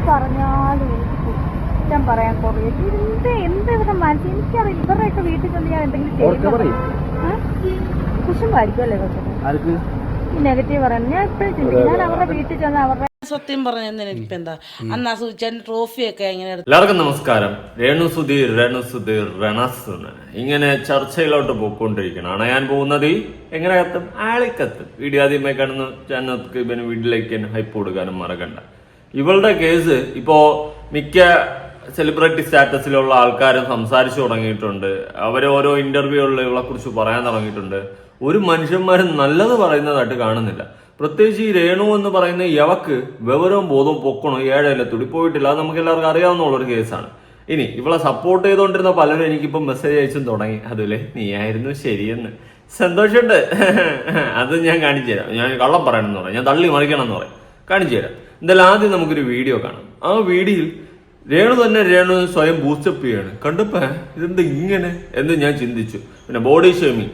പറഞ്ഞാലും എനിക്ക് കുറ്റം പറയാൻ കുറേ എന്ത് ഇവരുടെ മനസ്സിൽ എനിക്കറിയാം. ഇവരുടെയൊക്കെ വീട്ടിൽ ചെന്ന് ഞാൻ എന്തെങ്കിലും കുശുമ്പായിരിക്കും അല്ലേ കുറച്ചൊക്കെ ഈ നെഗറ്റീവ് പറയാൻ. ഞാൻ എപ്പോഴും ചിന്തിക്കും ഞാൻ അവരുടെ വീട്ടിൽ ചെന്ന് അവരുടെ സത്യം പറഞ്ഞ എനിക്കിപ്പോ എന്താ അന്ന് ആ സൂചിച്ചാൻ ട്രോഫിയൊക്കെ എങ്ങനെ. എല്ലാവർക്കും നമസ്കാരം. രേണു സുധീർ രണസ് ഇങ്ങനെ ചർച്ചയിലോട്ട് പോയിക്കൊണ്ടിരിക്കണം. അണയാൻ പോകുന്നത് എങ്ങനെ കത്തും? ആളിക്കത്തും. വീഡിയോ ആദ്യമായി കാണുന്ന ചാനൽ ഇവന് വീട്ടിലേക്ക് ഹൈപ്പ് കൊടുക്കാനും മറക്കണ്ട. ഇവളുടെ കേസ് ഇപ്പോ മിക്ക സെലിബ്രിറ്റി സ്റ്റാറ്റസിലുള്ള ആൾക്കാരും സംസാരിച്ചു തുടങ്ങിയിട്ടുണ്ട്. ഓരോ ഇന്റർവ്യൂകളിൽ ഇവളെ കുറിച്ച് പറയാൻ തുടങ്ങിയിട്ടുണ്ട്. ഒരു മനുഷ്യന്മാരും നല്ലത് പറയുന്നതായിട്ട് കാണുന്നില്ല. പ്രത്യേകിച്ച് ഈ രേണു എന്ന് പറയുന്ന യവക്ക് വിവരവും ബോധവും പൊക്കണോ ഏഴല്ല തുടിപ്പോയിട്ടില്ല. അത് നമുക്ക് എല്ലാവർക്കും അറിയാവുന്നുള്ളൊരു കേസാണ്. ഇനി ഇവളെ സപ്പോർട്ട് ചെയ്തുകൊണ്ടിരുന്ന പലരും എനിക്കിപ്പം മെസ്സേജ് അയച്ചും തുടങ്ങി. അതുപോലെ നീയായിരുന്നു ശരിയെന്ന്. സന്തോഷമുണ്ട്. അത് ഞാൻ കാണിച്ചു തരാം. ഞാൻ കള്ളം പറയണമെന്ന് പറയാം, ഞാൻ തള്ളി മറിക്കണം എന്ന് പറയാം. കാണിച്ചു തരാം. എന്തായാലും ആദ്യം നമുക്കൊരു വീഡിയോ കാണാം. ആ വീഡിയോയിൽ രേണു സ്വയം ബൂസ്റ്റപ്പ് ചെയ്യാണ്. കണ്ടപ്പോ ഇതെന്താ ഇങ്ങനെ എന്ന് ഞാൻ ചിന്തിച്ചു. പിന്നെ ബോഡി ഷേമിങ്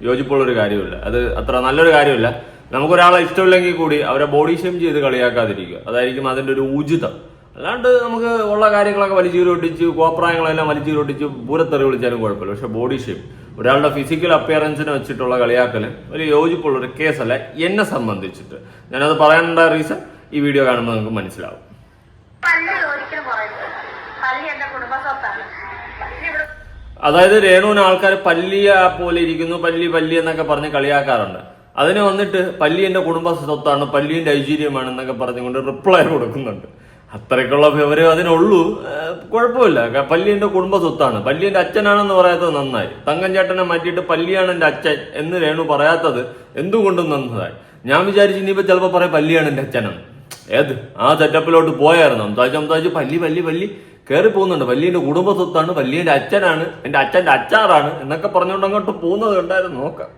യോജിപ്പുള്ളൊരു കാര്യമില്ല. അത് അത്ര നല്ലൊരു കാര്യമില്ല. നമുക്കൊരാളെ ഇഷ്ടമില്ലെങ്കിൽ കൂടി അവരെ ബോഡി ഷെയിം ചെയ്ത് കളിയാക്കാതിരിക്കുക. അതായിരിക്കും അതിന്റെ ഒരു ഉചിതം. അല്ലാണ്ട് നമുക്ക് ഉള്ള കാര്യങ്ങളൊക്കെ വലിച്ചീരൊട്ടിച്ച് കോപ്രായങ്ങളെല്ലാം വലിച്ചീരൊട്ടിച്ച് പൂരത്തെറി വിളിച്ചാലും കുഴപ്പമില്ല. പക്ഷെ ബോഡി ഷെയിം, ഒരാളുടെ ഫിസിക്കൽ അപ്പിയറൻസിനെ വെച്ചിട്ടുള്ള കളിയാക്കല് ഒരു യോജിപ്പുള്ളൊരു കേസല്ല എന്നെ സംബന്ധിച്ചിട്ട്. ഞാനത് പറയാനുള്ള റീസൺ ഈ വീഡിയോ കാണുമ്പോൾ നിങ്ങൾക്ക് മനസ്സിലാവും. അതായത് രേണുവിന് ആൾക്കാർ പല്ലിയ പോലെ ഇരിക്കുന്നു, പല്ലി എന്നൊക്കെ പറഞ്ഞ് കളിയാക്കാറുണ്ട്. അതിന് വന്നിട്ട് പല്ലി എന്റെ കുടുംബ സ്വത്താണ്, പല്ലിന്റെ ഐശ്വര്യമാണ് എന്നൊക്കെ പറഞ്ഞുകൊണ്ട് റിപ്ലൈ കൊടുക്കുന്നുണ്ട്. അത്രയ്ക്കുള്ള വിവരം അതിനുള്ളൂ. കുഴപ്പമില്ല. പല്ലി എന്റെ കുടുംബ സ്വത്താണ്, പല്ലി എന്റെ അച്ഛനാണെന്ന് പറയാത്തത് നന്നായി. തങ്കം ചേട്ടനെ മാറ്റിയിട്ട് പല്ലിയാണ് എന്റെ അച്ഛൻ എന്ന് രേണു പറയാത്തത് എന്തുകൊണ്ടും നന്നതായി. ഞാൻ വിചാരിച്ചു ഇനിയിപ്പോ ചിലപ്പോ പറയാം പല്ലിയാണ് എന്റെ അച്ഛനെന്ന്. ഏത് ആ സെറ്റപ്പിലോട്ട് പോയായിരുന്നു. സംസാരിച്ച് പല്ലി കയറി പോകുന്നുണ്ട്. പല്ലിന്റെ കുടുംബ സ്വത്താണ്, പല്ലിന്റെ അച്ഛനാണ്, എന്റെ അച്ഛന്റെ അച്ചാറാണ് എന്നൊക്കെ പറഞ്ഞുകൊണ്ട് അങ്ങോട്ട് പോകുന്നത് ഉണ്ടായിരുന്നു. നോക്കാം.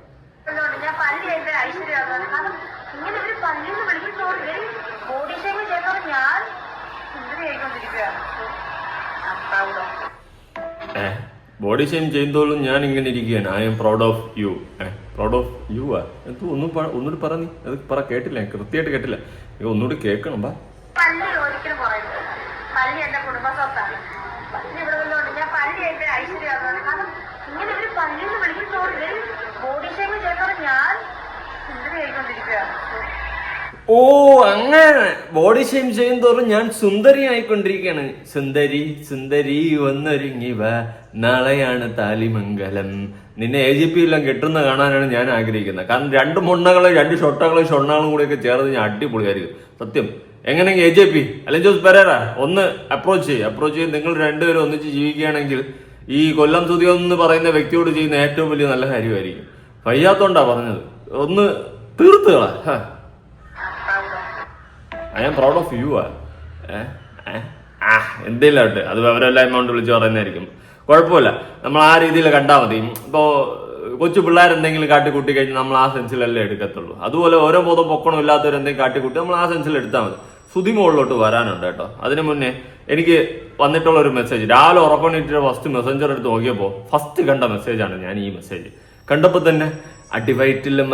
ബോഡി ഷെയിം ചെയ്യുന്നതോളും ഞാൻ ഇങ്ങനെ ഇരിക്കുകയാണ്. I am proud of you. Proud of you ആ എന്തോ ഒന്നുകൂടി പറ. നീ അത് പറ. കേട്ടില്ല, കൃത്യമായിട്ട് കേട്ടില്ല. ഒന്നുകൂടി കേൾക്കണം. ബാ. ഓ അങ്ങനെ ബോഡി ഷെയിം ചെയ്യുന്നതോറും ഞാൻ സുന്ദരി ആയിക്കൊണ്ടിരിക്കുകയാണ്. സുന്ദരി വന്നൊരുങ്ങിവ, നാളെയാണ് താലിമംഗലം. നിന്നെ AGP എല്ലാം കെട്ടുന്ന കാണാനാണ് ഞാൻ ആഗ്രഹിക്കുന്നത്. കാരണം രണ്ട് ഷൊണ്ണകളും കൂടെയൊക്കെ ചേർന്ന് ഞാൻ അടിപൊളിയായിരിക്കും. സത്യം. എങ്ങനെയെങ്കിൽ AJP അല്ലെങ്കിൽ ജോസ് പെരേര ഒന്ന് അപ്രോച്ച് ചെയ്യും. നിങ്ങൾ രണ്ടുപേരും ഒന്നിച്ച് ജീവിക്കുകയാണെങ്കിൽ ഈ കൊല്ലം സുധി എന്ന് പറയുന്ന വ്യക്തിയോട് ചെയ്യുന്ന ഏറ്റവും വലിയ നല്ല കാര്യമായിരിക്കും. വയ്യാത്തോണ്ടാ പറഞ്ഞത്. ഒന്ന് തീർത്തുകളാ. I am proud of you ആ. എന്തെങ്കിലും ആട്ടെ, അത് അവരെല്ലാം എമൗണ്ട് വിളിച്ച് പറയുന്നതായിരിക്കും. കുഴപ്പമില്ല. നമ്മൾ ആ രീതിയിൽ കണ്ടാൽ മതി. ഇപ്പോ കൊച്ചു പിള്ളേരെന്തെങ്കിലും കാട്ടിക്കൂട്ടി കഴിഞ്ഞാൽ നമ്മൾ ആ സെൻസിലല്ലേ എടുക്കത്തുള്ളൂ. അതുപോലെ ഓരോ ബോധം പൊക്കണം ഇല്ലാത്തവരെന്തെങ്കിലും കാട്ടിക്കൂട്ടി നമ്മൾ ആ സെൻസിൽ എടുത്താൽ മതി. സുധി മുകളിലോട്ട് വരാനുണ്ട് കേട്ടോ. അതിനു മുന്നേ എനിക്ക് വന്നിട്ടുള്ള ഒരു മെസ്സേജ്, രാവിലെ ഉറക്കണിട്ട് ഫസ്റ്റ് മെസ്സഞ്ചർ എടുത്ത് നോക്കിയപ്പോൾ ഫസ്റ്റ് കണ്ട മെസ്സേജാണ് ഞാൻ ഈ മെസ്സേജ് കണ്ടപ്പോൾ തന്നെ. അടിവയറ്റിലും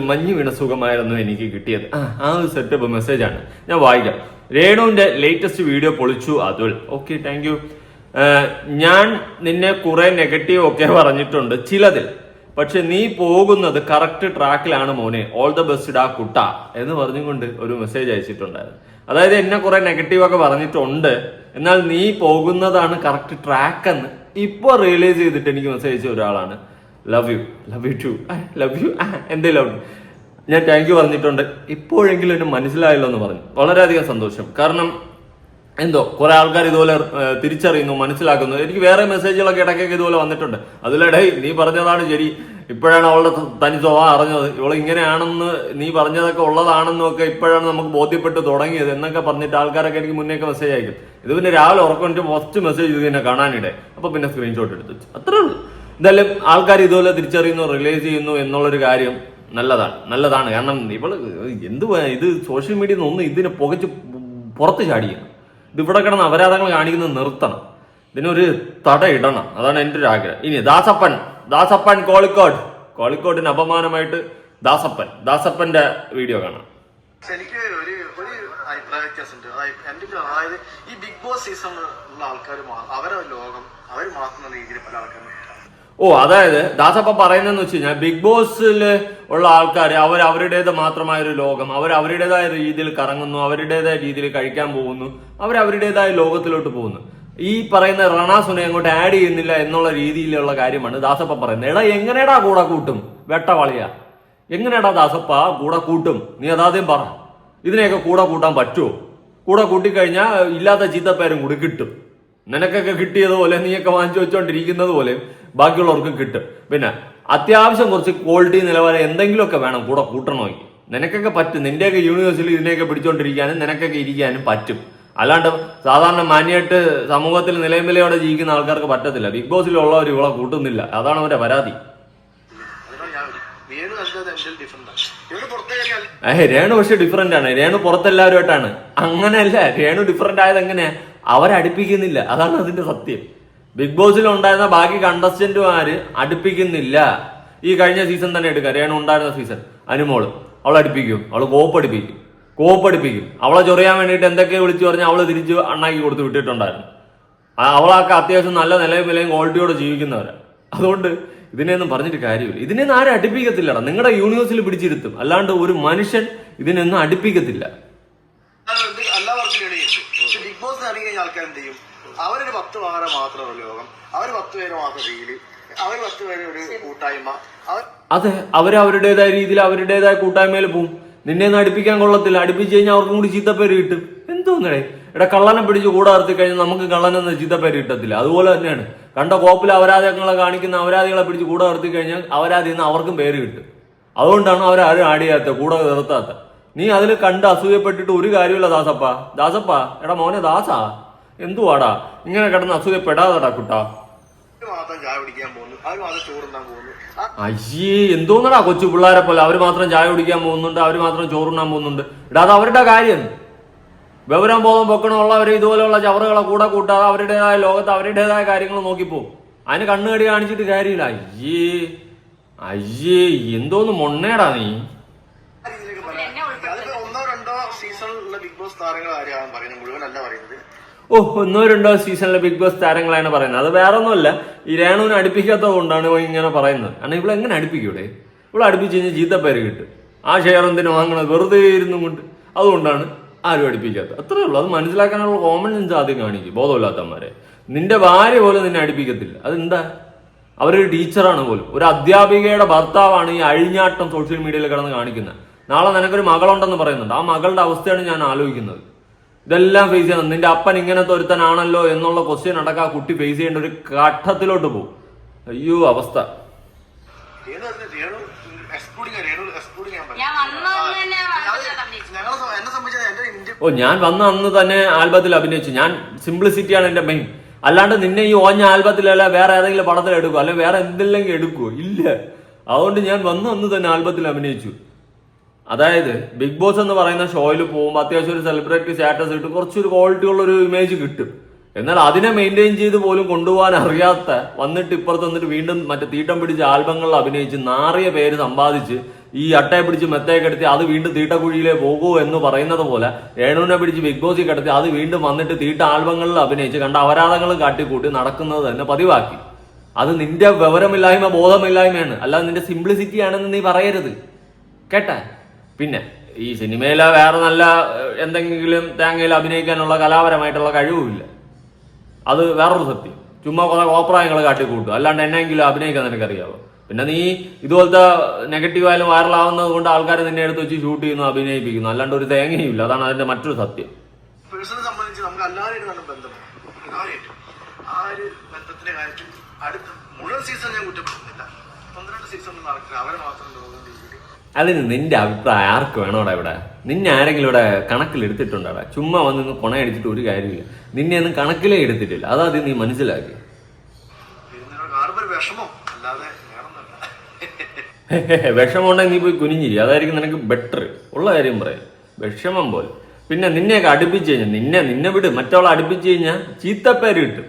മഞ്ഞ് വീണ സുഖമായിരുന്നു എനിക്ക് കിട്ടിയത്. ആ ഒരു സെറ്റപ്പ് മെസ്സേജാണ്. ഞാൻ വായിക്കാം. രേണുവിന്റെ ലേറ്റസ്റ്റ് വീഡിയോ പൊളിച്ചു അതുൽ. Okay, thank you. ഞാൻ നിന്നെ കുറെ നെഗറ്റീവ് ഒക്കെ പറഞ്ഞിട്ടുണ്ട് ചിലതിൽ, പക്ഷെ നീ പോകുന്നത് കറക്റ്റ് ട്രാക്കിലാണ് മോനെ. ഓൾ ദ ബെസ്റ്റ് ഡാ കുട്ട എന്ന് പറഞ്ഞുകൊണ്ട് ഒരു മെസ്സേജ് അയച്ചിട്ടുണ്ടായിരുന്നു. അതായത് എന്നെ കുറെ നെഗറ്റീവ് ഒക്കെ പറഞ്ഞിട്ടുണ്ട്, എന്നാൽ നീ പോകുന്നതാണ് കറക്റ്റ് ട്രാക്ക് എന്ന് ഇപ്പൊ റിയലൈസ് ചെയ്തിട്ട് എനിക്ക് മെസ്സേജ് അയച്ച ഒരാളാണ്. Love you too. എന്തെങ്കിലും ഞാൻ താങ്ക് യു പറഞ്ഞിട്ടുണ്ട്. ഇപ്പോഴെങ്കിലും എന്നെ മനസ്സിലായല്ലോ എന്ന് പറഞ്ഞു. വളരെയധികം സന്തോഷം. കാരണം എന്തോ കുറെ ആൾക്കാർ ഇതുപോലെ തിരിച്ചറിയുന്നു, മനസ്സിലാക്കുന്നു. എനിക്ക് വേറെ മെസ്സേജുകളൊക്കെ ഇടയ്ക്കൊക്കെ ഇതുപോലെ വന്നിട്ടുണ്ട്. അതിലിടെ നീ പറഞ്ഞതാണ് ശരി, ഇപ്പോഴാണ് അവളുടെ തനി സ്വഭാവം അറിഞ്ഞത്, ഇവള് ഇങ്ങനെയാണെന്ന് നീ പറഞ്ഞതൊക്കെ ഉള്ളതാണെന്നും ഒക്കെ ഇപ്പോഴാണ് നമുക്ക് ബോധ്യപ്പെട്ട് തുടങ്ങിയത് എന്നൊക്കെ പറഞ്ഞിട്ട് ആൾക്കാരൊക്കെ എനിക്ക് മുന്നേക്ക് മെസ്സേജ് അയക്കും. ഇത് പിന്നെ രാവിലെ ഉറക്കം ഫസ്റ്റ് മെസ്സേജ് ഇത് തന്നെ കാണാനിടെ. അപ്പൊ പിന്നെ സ്ക്രീൻഷോട്ട് എടുത്തു വെച്ചു. അത്രേ ഉള്ളൂ. എന്തായാലും ആൾക്കാർ ഇതുപോലെ തിരിച്ചറിയുന്നു, റിയലൈസ് ചെയ്യുന്നു എന്നുള്ളൊരു കാര്യം നല്ലതാണ്. കാരണം ഇവള് ഇത് സോഷ്യൽ മീഡിയ ഒന്നും ഇതിനെ പുകച്ച് പുറത്ത് ചാടിയാണ്. ഇത് ഇവിടെ കിടന്ന് അപരാധങ്ങൾ കാണിക്കുന്നത് നിർത്തണം. ഇതിനൊരു തടയിടണം. അതാണ് എൻ്റെ ഒരു ആഗ്രഹം. ഇനി ദാസപ്പൻ കോഴിക്കോടിന് അപമാനമായിട്ട് ദാസപ്പന്റെ വീഡിയോ കാണാം. എനിക്ക് ഒരു അഭിപ്രായ വ്യത്യാസമുണ്ട്. അതായത് ഈ ബിഗ് ബോസ് സീസണിലുള്ള ആൾക്കാർ അവരെ ലോകം അവർ മാറ്റുന്ന രീതിയിൽ പല ആൾക്കാരും. അതായത് ദാസപ്പ പറയുന്നതെന്ന് വെച്ച് കഴിഞ്ഞാൽ ബിഗ് ബോസിൽ ഉള്ള ആൾക്കാർ അവരുടേത് മാത്രമായ ഒരു ലോകം, അവരുടേതായ രീതിയിൽ കറങ്ങുന്നു, അവരുടേതായ രീതിയിൽ കഴിക്കാൻ പോകുന്നു, അവരുടേതായ ലോകത്തിലോട്ട് പോകുന്നു. ഈ പറയുന്ന റണാസുനെ അങ്ങോട്ട് ആഡ് ചെയ്യുന്നില്ല എന്നുള്ള രീതിയിലുള്ള കാര്യമാണ് ദാസപ്പ പറയുന്നത്. എടാ എങ്ങനെയാടാ കൂടെ കൂട്ടും വെട്ടവളിയ, എങ്ങനെയാടാ ദാസപ്പ കൂടെ കൂട്ടും? നീ അതാദ്യം പറ. ഇതിനെയൊക്കെ കൂടെ കൂട്ടാൻ പറ്റുമോ? കൂടെ കൂട്ടിക്കഴിഞ്ഞാൽ ഇല്ലാത്ത ചീത്തപ്പേരും കൂടി കിട്ടും. നിനക്കൊക്കെ കിട്ടിയതുപോലെ നീയൊക്കെ വാങ്ങിച്ചു വെച്ചോണ്ടിരിക്കുന്നത് പോലെ ബാക്കിയുള്ളവർക്കും കിട്ടും. പിന്നെ അത്യാവശ്യം കുറച്ച് ക്വാളിറ്റി നിലവാരം എന്തെങ്കിലുമൊക്കെ വേണം കൂടെ കൂട്ടണമെങ്കിൽ. നിനക്കൊക്കെ പറ്റും. നിന്റെയൊക്കെ യൂണിവേഴ്സിൽ ഇതിനെയൊക്കെ പിടിച്ചോണ്ടിരിക്കാനും നിനക്കൊക്കെ ഇരിക്കാനും പറ്റും. അല്ലാണ്ട് സാധാരണ മാന്യമായിട്ട് സമൂഹത്തിൽ നിലവിലയോടെ ജീവിക്കുന്ന ആൾക്കാർക്ക് പറ്റത്തില്ല. ബിഗ് ബോസിലുള്ളവർ ഇവളെ കൂട്ടുന്നില്ല, അതാണ് അവരുടെ പരാതി. രേണു പക്ഷെ ഡിഫറെന്റ് ആണ്. രേണു പുറത്തെല്ലാവരുമായിട്ടാണ്. അങ്ങനെയല്ല, രേണു ഡിഫറെന്റ് ആയത് എങ്ങനെയാ? അവരടുപ്പിക്കുന്നില്ല, അതാണ് അതിന്റെ സത്യം. ബിഗ് ബോസിൽ ഉണ്ടായിരുന്ന ബാക്കി കണ്ടസ്റ്റന്റുമാര് അടുപ്പിക്കുന്നില്ല. ഈ കഴിഞ്ഞ സീസൺ തന്നെ എടുക്കാം, രേണു ഉണ്ടായിരുന്ന സീസൺ. അനുമോള് അവൾ അടുപ്പിക്കും, അവള് കോപ്പടിപ്പിക്കും. അവളെ ചൊറിയാൻ വേണ്ടിയിട്ട് എന്തൊക്കെയോ വിളിച്ചു പറഞ്ഞാൽ അവള് തിരിച്ച് അണ്ണാക്കി കൊടുത്ത് വിട്ടിട്ടുണ്ടായിരുന്നു. അവളൊക്കെ അത്യാവശ്യം നല്ല നിലയും വിലയും ക്വാളിറ്റിയോടെ ജീവിക്കുന്നവരാണ്. അതുകൊണ്ട് ഇതിനെയൊന്നും പറഞ്ഞിട്ട് കാര്യമില്ല. ഇതിനെയൊന്നും ആരും അടുപ്പിക്കത്തില്ലടാ. നിങ്ങളുടെ യൂണിവേഴ്സിൽ പിടിച്ചിരുത്തും, അല്ലാണ്ട് ഒരു മനുഷ്യൻ ഇതിനൊന്നും അടുപ്പിക്കത്തില്ല. ബിഗ് ബോസ് ഇറങ്ങി കഴിഞ്ഞ ആൾക്കാരെന്ത് ചെയ്യും? അവരൊരു 10 പേരെ മാത്രമേ ലോകം, അവർ 10 പേര് മാത്രം റീല്, അവർ 10 പേര് ഒരു കൂട്ടായ്മ. അതെ, അവരുടേതായ രീതിയിൽ അവരുടേതായ കൂട്ടായ്മയിൽ പോവും. നിന്നെ ഒന്നും അടുപ്പിക്കാൻ കൊള്ളത്തില്ല. അടുപ്പിച്ച് കഴിഞ്ഞാൽ അവർക്കും കൂടി ചീത്തപ്പേര് കിട്ടും. എന്തോന്നേ എടാ, കള്ളനെ പിടിച്ച് കൂടെ നിർത്തി കഴിഞ്ഞാൽ നമുക്ക് കള്ളനെന്ന് ചീത്തപ്പേര് കിട്ടത്തില്ല. അതുപോലെ തന്നെയാണ് കണ്ട കോപ്പിൽ അപരാധങ്ങളെ കാണിക്കുന്ന അവരാധികളെ പിടിച്ച് കൂടെ നിർത്തി കഴിഞ്ഞാൽ അവരാധി എന്ന് അവർക്കും പേര് കിട്ടും. അതുകൊണ്ടാണ് അവരാരും ആഡ് ചെയ്യാത്ത, കൂടെ നിർത്താത്ത. നീ അതിൽ കണ്ട് അസൂയപ്പെട്ടിട്ട് ഒരു കാര്യമില്ല ദാസപ്പ. എടാ മോനെ ദാസാ, എന്തുവാടാ ഇങ്ങനെ കിടന്ന് അസൂയപ്പെടാതെടാ കുട്ടാ. അയ്യേ, എന്തോന്നടാ കൊച്ചു പിള്ളേരെ പോലെ അവര് മാത്രം ചായ കുടിക്കാൻ പോകുന്നുണ്ട്, അവര് മാത്രം ചോറുണ്ണാൻ പോകുന്നുണ്ട്. എടാ അത് അവരുടെ കാര്യം. വിവരം ബോധം പൊക്കണമുള്ളവരെ ഇതുപോലെയുള്ള ചവറുകളെ കൂടെ കൂട്ടാതെ അവരുടേതായ ലോകത്ത് അവരുടേതായ കാര്യങ്ങൾ നോക്കിപ്പോ. അതിന് കണ്ണുകടി കാണിച്ചിട്ട് കാര്യമില്ല. അയ്യേ എന്തോന്ന് മൊണ്ണേടാ നീ. ഒന്നോ രണ്ടോ സീസണിലെ ബിഗ് ബോസ് താരങ്ങളാണ് പറയുന്നത്. അത് വേറെ ഒന്നുമല്ല, ഈ രേണുവിനെ അടുപ്പിക്കാത്തത് കൊണ്ടാണ് ഇങ്ങനെ പറയുന്നത്. കാരണം ഇവിടെ എങ്ങനെ അടുപ്പിക്കൂടെ? ഇവിടെ അടുപ്പിച്ച് കഴിഞ്ഞാൽ ചീത്തപ്പേര് കിട്ടും. ആ ഷെയർ എന്തിനു വാങ്ങണത്? വെറുതെ ഇരുന്നും കൊണ്ട്. അതുകൊണ്ടാണ് ആരും അടുപ്പിക്കാത്തത്. അത്രേ ഉള്ളൂ. അത് മനസ്സിലാക്കാനുള്ള കോമൺ സെൻസ് ആദ്യം കാണിക്കും. ബോധമില്ലാത്തമാരെ. നിന്റെ ഭാര്യ പോലും നിന്നെ അടുപ്പിക്കത്തില്ല. അതെന്താ? അവരൊരു ടീച്ചറാണ് പോലും, ഒരു അധ്യാപികയുടെ ഭർത്താവാണ് ഈ അഴിഞ്ഞാട്ടം സോഷ്യൽ മീഡിയയിൽ കിടന്ന് കാണിക്കുന്നത്. നാളെ നിനക്കൊരു മകളുണ്ടെന്ന് പറയുന്നുണ്ട്. ആ മകളുടെ അവസ്ഥയാണ് ഞാൻ ആലോചിക്കുന്നത്. ഇതെല്ലാം ഫേസ് ചെയ്യണം. നിന്റെ അപ്പൻ ഇങ്ങനത്തെ ഒരുത്തനാണല്ലോ എന്നുള്ള ക്വസ്റ്റ്യൻ അടക്കം ആ കുട്ടി ഫേസ് ചെയ്യേണ്ട ഒരു ഘട്ടത്തിലോട്ട് പോകും. അയ്യോ അവസ്ഥ. ഞാൻ വന്ന അന്ന് തന്നെ ആൽബത്തിൽ അഭിനയിച്ചു. ഞാൻ സിംപ്ലിസിറ്റിയാണ് എന്റെ മെയിൻ. അല്ലാണ്ട് നിന്നെ ഈ ഓഞ്ഞ ആൽബത്തിലല്ല വേറെ ഏതെങ്കിലും പടത്തിൽ എടുക്കുമോ, അല്ലെങ്കിൽ വേറെ എന്തെങ്കിലും എടുക്കുമോ? ഇല്ല. അതുകൊണ്ട് ഞാൻ വന്ന അന്ന് തന്നെ ആൽബത്തിൽ അഭിനയിച്ചു. അതായത് ബിഗ് ബോസ് എന്ന് പറയുന്ന ഷോയിൽ പോകുമ്പോൾ അത്യാവശ്യം ഒരു സെലിബ്രിറ്റി സ്റ്റാറ്റസ് ഇട്ട് കുറച്ചൊരു ക്വാളിറ്റി ഉള്ള ഒരു ഇമേജ് കിട്ടും. എന്നാൽ അതിനെ മെയിൻറ്റെയിൻ ചെയ്ത് പോലും കൊണ്ടുപോകാൻ അറിയാത്ത വന്നിട്ട് ഇപ്പുറത്ത് വന്നിട്ട് വീണ്ടും മറ്റേ തീട്ടം പിടിച്ച ആൽബങ്ങളിൽ അഭിനയിച്ച് നാറിയ പേര് സമ്പാദിച്ച് ഈ അട്ടയെ പിടിച്ച് മെത്തയെ കിടത്തി അത് വീണ്ടും തീട്ടക്കുഴിയിലേ പോകൂ എന്ന് പറയുന്നത് പോലെ രേണുവിനെ പിടിച്ച് ബിഗ് ബോസിൽ കിടത്തി അത് വീണ്ടും വന്നിട്ട് തീട്ട ആൽബങ്ങളിൽ അഭിനയിച്ച് കണ്ട അപരാധങ്ങൾ കാട്ടിക്കൂട്ടി നടക്കുന്നത് തന്നെ പതിവാക്കി. അത് നിന്റെ വിവരമില്ലായ്മ ബോധമില്ലായ്മയാണ്, അല്ലാതെ നിന്റെ സിംപ്ലിസിറ്റി ആണെന്ന് നീ പറയരുത് കേട്ടാ. പിന്നെ ഈ സിനിമയിലെ വേറെ നല്ല എന്തെങ്കിലും തേങ്ങയിൽ അഭിനയിക്കാനുള്ള കലാപരമായിട്ടുള്ള കഴിവുമില്ല. അത് വേറൊരു സത്യം. ചുമ്മാ കുറെ കോപ്രായങ്ങൾ കാട്ടിക്കൂട്ടും, അല്ലാണ്ട് എന്നെങ്കിലും അഭിനയിക്കാൻ നിനക്കറിയാവോ? പിന്നെ നീ ഇതുപോലത്തെ നെഗറ്റീവായാലും വൈറലാവുന്നത് കൊണ്ട് ആൾക്കാർ നിന്നെ എടുത്ത് വെച്ച് ഷൂട്ട് ചെയ്യുന്നു, അഭിനയിപ്പിക്കുന്നു, അല്ലാണ്ട് ഒരു തേങ്ങയുമില്ല. അതാണ് അതിന്റെ മറ്റൊരു സത്യം. പേഴ്സണെ സംബന്ധിച്ച് നമുക്ക് എല്ലാവരും നല്ല ബന്ധമാണ്. ആ ഒരു ബന്ധത്തിന്റെ കാര്യത്തിൽ അടുത്ത മുഴുവൻ സീസൺ ഞാൻ കുറ്റപ്പെടുന്നില്ല. 12 സീസണിൽ നടക്കുക അവരെ മാത്രം അതിന് നിന്റെ അഭിപ്രായം ആർക്ക് വേണോടാ? ഇവിടെ നിന്നെ ആരെങ്കിലും ഇവിടെ കണക്കിലെടുത്തിട്ടുണ്ടാടാ? ചുമ്മാ വന്ന് കൊണയടിച്ചിട്ട് ഒരു കാര്യമില്ല. നിന്നെ ഒന്നും കണക്കിലേ എടുത്തിട്ടില്ല. അതാദ്യം നീ മനസ്സിലാക്കി. വിഷമം ഉണ്ടെങ്കിൽ നീ പോയി കുനിഞ്ഞിരി, അതായിരിക്കും നിനക്ക് ബെറ്റർ. ഉള്ള കാര്യം പറയാം, വിഷമം പോലെ. പിന്നെ നിന്നെയൊക്കെ അടുപ്പിച്ച് കഴിഞ്ഞാൽ നിന്നെ വിട്, മറ്റവളെ അടുപ്പിച്ച് കഴിഞ്ഞാൽ ചീത്തപ്പേര് കിട്ടും.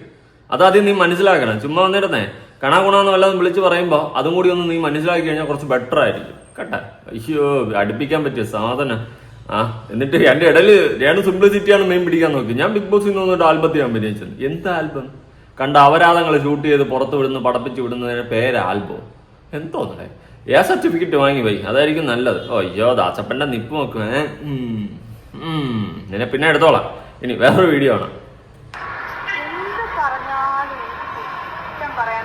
അതാദ്യം നീ മനസ്സിലാക്കണം. ചുമ്മാ വന്നിരുന്നേ കണാകുണാന്ന് വല്ലതും വിളിച്ച് പറയുമ്പോൾ അതും കൂടി ഒന്ന് നീ മനസ്സിലാക്കി കഴിഞ്ഞാൽ കുറച്ച് ബെറ്റർ ആയിരിക്കും കേട്ടാ. അയ്യോ, അടുപ്പിക്കാൻ പറ്റിയ സാധനം ആ എന്നിട്ട് എന്റെ ഇടയില് രേണു സിംപ്ലിസിറ്റിയാണ് മെയിൻ പിടിക്കാൻ നോക്കി. ഞാൻ ബിഗ് ബോസിൽ നിന്ന് വന്നിട്ട് ആൽബത്തിൽ അഭിനയിച്ചത്. എന്ത് ആൽബം? കണ്ട അപരാധങ്ങൾ ഷൂട്ട് ചെയ്ത് പുറത്ത് വിടുന്ന പടപ്പിച്ച് വിടുന്നതിന് പേര് ആൽബം. എന്തോന്നേ സർട്ടിഫിക്കറ്റ് വാങ്ങി പോയി, അതായിരിക്കും നല്ലത്. അയ്യോ ദാസപ്പന്റെ നിപ്പ് നോക്കും. നിന്നെ പിന്നെ എടുത്തോളാം. ഇനി വേറൊരു വീഡിയോ ആണ്. എന്ത് പറഞ്ഞാലും കുറ്റം പറയാൻ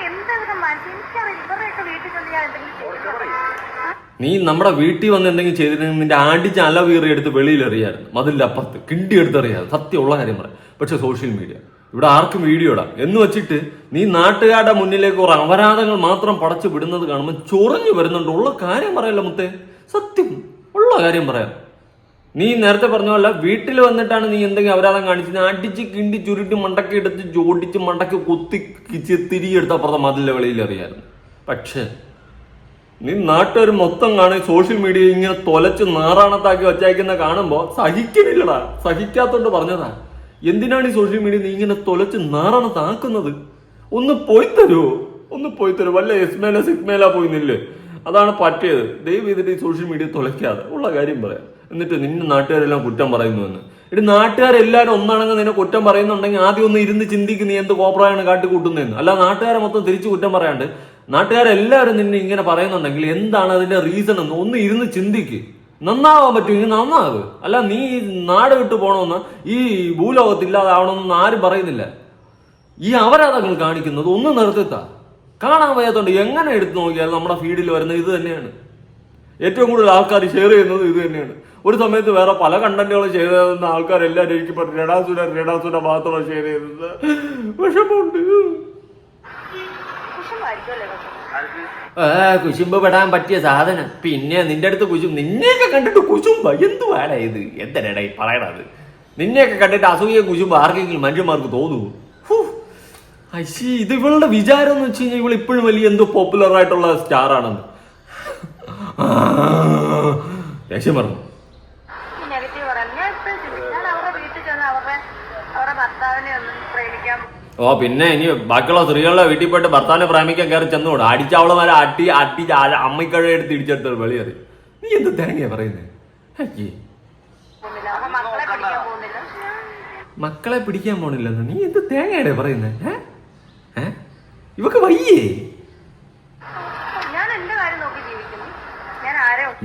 എന്തെങ്കിലും മനസ്സിൽ എനിക്കറിയില്ല. ഇവരുടെയൊക്കെ വീട്ടിൽ ചെന്ന് ഞാൻ എന്തെങ്കിലും നീ നമ്മുടെ വീട്ടിൽ വന്ന് എന്തെങ്കിലും ചെയ്തിട്ടുണ്ടെങ്കിൽ നിന്റെ അടിച്ച് അല വീറി എടുത്ത് വെളിയിൽ എറിയായിരുന്നു, മതിലിന്റെ അപ്പുറത്ത് കിണ്ടി എടുത്തറിയാതെ. സത്യമുള്ള കാര്യം പറയാം. പക്ഷെ സോഷ്യൽ മീഡിയ ഇവിടെ ആർക്കും വീഡിയോ ഇടാം എന്ന് വെച്ചിട്ട് നീ നാട്ടുകാരുടെ മുന്നിലേക്ക് കുറെ അപരാധങ്ങൾ മാത്രം പടച്ചു വിടുന്നത് കാണുമ്പോൾ ചൊറിഞ്ഞു വരുന്നുണ്ട്. ഉള്ള കാര്യം പറയല്ലോ മുത്തേ, സത്യം ഉള്ള കാര്യം പറയാം. നീ നേരത്തെ പറഞ്ഞ പോലെ വീട്ടിൽ വന്നിട്ടാണ് നീ എന്തെങ്കിലും അപരാധം കാണിച്ചത്, അടിച്ച് കിണ്ടി ചുരുട്ടി മണ്ടക്കി എടുത്ത് ജോടിച്ച് മണ്ടക്കി കുത്തി തിരിയെടുത്ത അപ്പുറത്തെ മതിലിന്റെ വെളിയിൽ അറിയായിരുന്നു. പക്ഷെ നീ നാട്ടുകാർ മൊത്തം കാണി സോഷ്യൽ മീഡിയ ഇങ്ങനെ തൊലച്ച് നാറാണത്താക്കി വച്ചയക്കുന്ന കാണുമ്പോ സഹിക്കുന്നില്ലടാ. സഹിക്കാത്തോണ്ട് പറഞ്ഞതാ. എന്തിനാണ് ഈ സോഷ്യൽ മീഡിയ നീ ഇങ്ങനെ തൊലച്ച് നാറാണത്താക്കുന്നത്? ഒന്ന് പോയി തരുമോ? ഒന്ന് പോയി തരുമോ? വല്ല എസ്മേല സിഗ്മേല പോയി നില്ലേ? അതാണ് പറ്റിയത്. ദയവ് ചെയ്തിട്ട് ഈ സോഷ്യൽ മീഡിയ തുലയ്ക്കാതെ ഉള്ള കാര്യം പറയാം. എന്നിട്ട് നിന്നെ നാട്ടുകാരെല്ലാം കുറ്റം പറയുന്നുവെന്ന്. ഇനി നാട്ടുകാരെല്ലാരും ഒന്നാണെങ്കിൽ നിന്നെ കുറ്റം പറയുന്നുണ്ടെങ്കിൽ ആദ്യം ഒന്ന് ഇരുന്ന് ചിന്തിക്കും നീ എന്ത് കോപ്രായാണ് കാട്ടിക്കൂട്ടുന്നതെന്ന്. അല്ല നാട്ടുകാരെ മൊത്തം തിരിച്ചു കുറ്റം പറയാണ്ട് നാട്ടുകാരെല്ലാവരും നിന്നെ ഇങ്ങനെ പറയുന്നുണ്ടെങ്കിൽ എന്താണ് അതിന്റെ റീസൺ എന്ന് ഒന്ന് ഇരുന്ന് ചിന്തിക്ക്. നന്നാവാൻ പറ്റുമെങ്കിൽ നന്നാവ്. അല്ല നീ നാട് വിട്ടു പോകണമെന്ന് ഈ ഭൂലോകത്തില്ലാതാവണമെന്ന് ആരും പറയുന്നില്ല. ഈ അപരാധങ്ങൾ കാണിക്കുന്നത് ഒന്ന് നിർത്തിത്താ. കാണാൻ വയ്യാത്തോണ്ട് എങ്ങനെ എടുത്തു നോക്കിയാലും നമ്മുടെ ഫീഡിൽ വരുന്നത് ഇത് തന്നെയാണ്. ഏറ്റവും കൂടുതൽ ആൾക്കാർ ഷെയർ ചെയ്യുന്നത് ഇത് തന്നെയാണ്. ഒരു സമയത്ത് വേറെ പല കണ്ടന്റുകൾ ഷെയർ ചെയ്തെന്ന ആൾക്കാരെല്ലാവരും എനിക്ക് പറഞ്ഞു രേണാസുര മാത്രമാണ് ഷെയർ ചെയ്തത്. വിഷമമുണ്ട്. കുശുമ്പ് പെടാൻ പറ്റിയ സാധനം. പിന്നെ നിന്റെ അടുത്ത് നിന്നെയൊക്കെ കണ്ടിട്ട് കുശുമ്പ എന്തുവാടാ ഇത്? എന്തരടാ ഈ പറയണത്? നിന്നെയൊക്കെ കണ്ടിട്ട് അസൂയ കുശുമ്പ് ആർക്കെങ്കിലും മനുഷ്യന്മാർക്ക് തോന്നുമോ? അശ്ശി, ഇത് ഇവളുടെ വിചാരം എന്ന് വെച്ച് കഴിഞ്ഞാൽ ഇവൾ ഇപ്പോഴും വലിയ എന്തോ പോപ്പുലർ ആയിട്ടുള്ള സ്റ്റാർ ആണെന്ന്. ദേഷ്യം പറഞ്ഞു. ഓ പിന്നെ ഇനി ബാക്കിയുള്ള സ്ത്രീകളുടെ വീട്ടിൽ പോയിട്ട് ഭർത്താവിനെ പ്രേമിക്കാൻ കയറി ചെന്നുകൂടാ. അടിച്ചവളമാരെ അട്ടി അമ്മിക്കഴ എടുത്ത് ഇടിച്ചെടുത്ത് വെളിയേറി. നീ എന്ത് തേങ്ങയാ പറയുന്നേ? മക്കളെ പിടിക്കാൻ പോണില്ലെന്ന് നീ എന്ത് തേങ്ങയുടെ പറയുന്നേ? ഇവക്ക് വയ്യേ?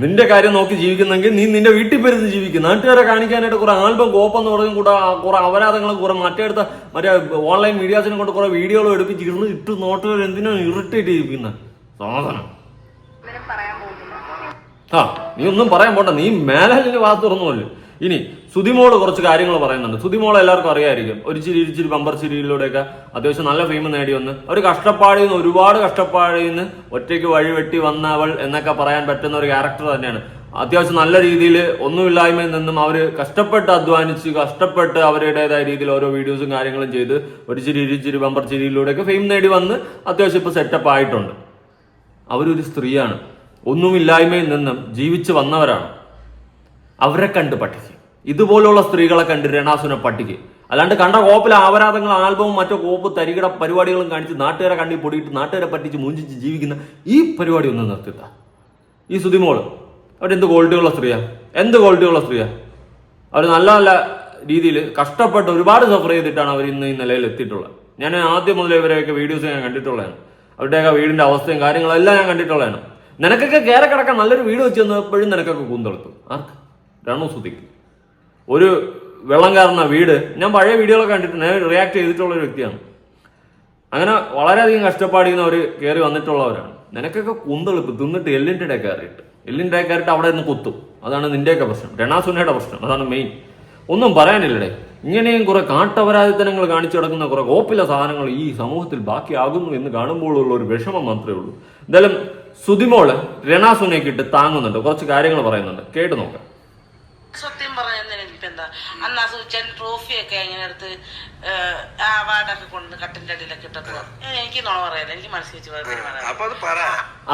നിന്റെ കാര്യം നോക്കി ജീവിക്കുന്നെങ്കിൽ നീ നിന്റെ വീട്ടിൽ പേരുന്ന് ജീവിക്കും. നാട്ടുകാരെ കാണിക്കാനായിട്ട് കുറെ ആൽബം കോപ്പെന്ന് പറയും, കൂടെ കുറെ അപരാധങ്ങളും കുറെ മറ്റേ ഓൺലൈൻ മീഡിയാസിനെ കൊണ്ട് കുറെ വീഡിയോകളും എടുപ്പിച്ച് ഇട്ട് നോട്ടുകാർ എന്തിനാണ് ഇറിറ്റേറ്റ് ചെയ്യിപ്പിക്കുന്ന സാധനം. നീ ഒന്നും പറയാൻ പോണ്ട. നീ മേലെ വാ തുറന്നുമല്ലോ. ഇനി സുതിമോള് കുറച്ച് കാര്യങ്ങൾ പറയുന്നുണ്ട്. സുതിമോളെ എല്ലാവർക്കും അറിയായിരിക്കും. ഒരു ചിരി ബമ്പർ ചിരിയിലൂടെയൊക്കെ അത്യാവശ്യം നല്ല ഫെയിം നേടി വന്ന് ഒരു കഷ്ടപ്പാടിൽ നിന്ന് ഒരുപാട് കഷ്ടപ്പാടിൽ നിന്ന് ഒറ്റയ്ക്ക് വഴിവെട്ടി വന്നവൾ എന്നൊക്കെ പറയാൻ പറ്റുന്ന ഒരു ക്യാരക്ടർ തന്നെയാണ്. അത്യാവശ്യം നല്ല രീതിയിൽ ഒന്നുമില്ലായ്മയിൽ നിന്നും അവർ കഷ്ടപ്പെട്ട് അധ്വാനിച്ച് കഷ്ടപ്പെട്ട് അവരുടേതായ രീതിയിൽ ഓരോ വീഡിയോസും കാര്യങ്ങളും ചെയ്ത് ഒരു ചിരി ബമ്പർ ചിരിയിലൂടെയൊക്കെ ഫെയിം നേടി വന്ന് അത്യാവശ്യം ഇപ്പൊ സെറ്റപ്പ് ആയിട്ടുണ്ട്. അവരൊരു സ്ത്രീയാണ്. ഒന്നുമില്ലായ്മയിൽ നിന്നും ജീവിച്ചു വന്നവരാണ്. അവരെ കണ്ട് പഠിക്കും. ഇതുപോലുള്ള സ്ത്രീകളെ കണ്ട് രേണാസുനെ പഠിക്ക്. അല്ലാണ്ട് കണ്ട കോപ്പിലെ അപരാധങ്ങൾ ആൽബവും മറ്റോ കോപ്പ് തരികിട പരിപാടികളും കാണിച്ച് നാട്ടുകാരെ കണ്ടി പൊടിയിട്ട് നാട്ടുകാരെ പറ്റിച്ച് മൂഞ്ചിച്ച് ജീവിക്കുന്ന ഈ പരിപാടി ഒന്നും നിർത്തില്ല. ഈ സുതിമോള് അവരെന്ത് ക്വാളിറ്റിയുള്ള സ്ത്രീയാ? എന്ത് ക്വാളിറ്റിയുള്ള സ്ത്രീയാ? അവർ നല്ല നല്ല രീതിയിൽ കഷ്ടപ്പെട്ട് ഒരുപാട് സഫർ ചെയ്തിട്ടാണ് അവർ ഇന്ന് ഈ നിലയിൽ എത്തിയിട്ടുള്ളത്. ഞാൻ ആദ്യം മുതലേ ഇവരെയൊക്കെ വീഡിയോസ് ഞാൻ കണ്ടിട്ടുള്ളതാണ്. അവരുടെയൊക്കെ വീടിന്റെ അവസ്ഥയും കാര്യങ്ങളെല്ലാം ഞാൻ കണ്ടിട്ടുള്ളതാണ്. നിനക്കൊക്കെ കയറി കിടക്കാൻ നല്ലൊരു വീട് വെച്ച് തന്നപ്പോഴും നിനക്കൊക്കെ കൂന്തളത്തു. ആർക്ക്? രണു സുധിക്ക്. ഒരു വെള്ളം കയറുന്ന വീട് ഞാൻ പഴയ വീഡിയോകളൊക്കെ കണ്ടിട്ടുണ്ട്. ഞാൻ റിയാക്ട് ചെയ്തിട്ടുള്ള ഒരു വ്യക്തിയാണ്. അങ്ങനെ വളരെയധികം കഷ്ടപ്പാടിയുന്നവർ കയറി വന്നിട്ടുള്ളവരാണ്. നിനക്കൊക്കെ കുന്തളിപ്പ് തിന്നിട്ട് എല്ലിൻ്റെ കയറിയിട്ട് അവിടെ നിന്ന് കുത്തും. അതാണ് നിന്റെയൊക്കെ പ്രശ്നം. രണാസുനയുടെ പ്രശ്നം അതാണ് മെയിൻ. ഒന്നും പറയാനില്ലടേ. ഇങ്ങനെയും കുറെ കാട്ടപരാധിത്തനങ്ങൾ കാണിച്ചു കിടക്കുന്ന കുറെ കോപ്പില സാധനങ്ങൾ ഈ സമൂഹത്തിൽ ബാക്കിയാകുന്നു എന്ന് കാണുമ്പോഴുള്ള ഒരു വിഷമം മാത്രമേ ഉള്ളൂ. എന്തായാലും സുതിമോള് രണാസുനയ്ക്ക് ഇട്ട് താങ്ങുന്നുണ്ട്. കുറച്ച് കാര്യങ്ങൾ പറയുന്നുണ്ട്, കേട്ട് നോക്കാം. സത്യം പറയുന്നതിന് ഇപ്പൊ എന്താ അന്ന് സൂചൻ ട്രോഫിയൊക്കെ ഇങ്ങനെ എടുത്ത് അവാർഡൊക്കെ കൊണ്ട് കട്ടിന്റെ അടിയിലൊക്കെ ഇട്ടപ്പോ എനിക്ക് നോണ പറയാല്ല. എനിക്ക് മനസ്സിൽ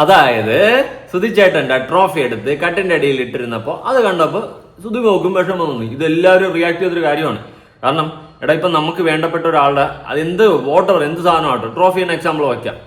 അതായത് സുധിച്ചേട്ടന്റെ ട്രോഫി എടുത്ത് കട്ടിന്റെ അടിയിൽ ഇട്ടിരുന്നപ്പോ അത് കണ്ടപ്പോ സുധിമോക്കും വിഷമം തോന്നി. ഇതെല്ലാവരും റിയാക്ട് ചെയ്തൊരു കാര്യമാണ്. കാരണം എടാ ഇപ്പൊ നമുക്ക് വേണ്ടപ്പെട്ട ഒരാളുടെ അതെന്ത് വോട്ടവർ എന്ത് സാധനമാട്ടോ ട്രോഫി എന്ന എക്സാമ്പിൾ വയ്ക്കാം.